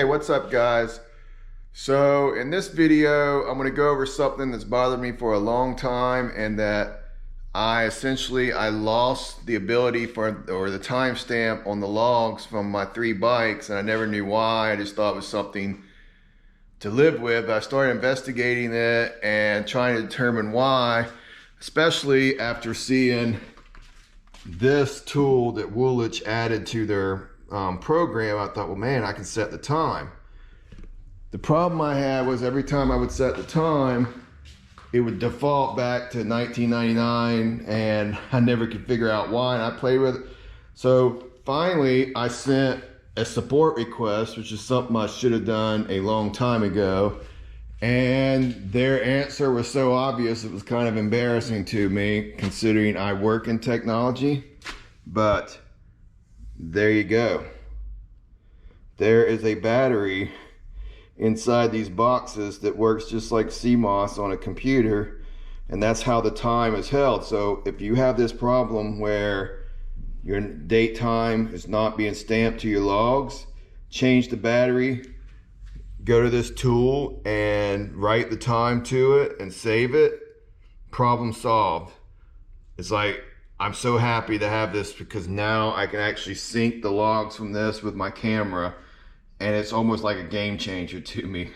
Hey, what's up guys? So in this video, I'm going to go over something that's bothered me for a long time, and that I lost the ability or the timestamp on the logs from my 3 bikes, and I never knew why. I just thought it was something to live with. I started investigating it and trying to determine why, especially after seeing this tool that Woolich added to their program. I thought, well, man, I can set the time. The problem I had was every time I would set the time, it would default back to 1999, and I never could figure out why, and I played with it. So finally, I sent a support request, which is something I should have done a long time ago, and their answer was so obvious it was kind of embarrassing to me, considering I work in technology. But there you go. There is a battery inside these boxes that works just like CMOS on a computer, and that's how the time is held. So if you have this problem where your date time is not being stamped to your logs, change the battery, go to this tool and write the time to it and save it. Problem solved. It's like, I'm so happy to have this, because now I can actually sync the logs from this with my camera, and it's almost like a game changer to me.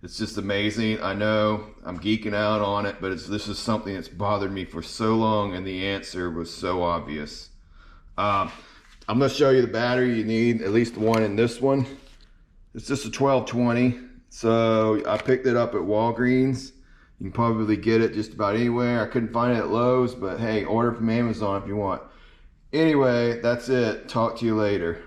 It's just amazing. I know I'm geeking out on it, but this is something that's bothered me for so long, and the answer was so obvious. I'm gonna show you the battery you need, at least the one in this one. It's just a 1220, so I picked it up at Walgreens. You can probably get it just about anywhere. I couldn't find it at Lowe's, but hey, order from Amazon if you want. Anyway, that's it. Talk to you later.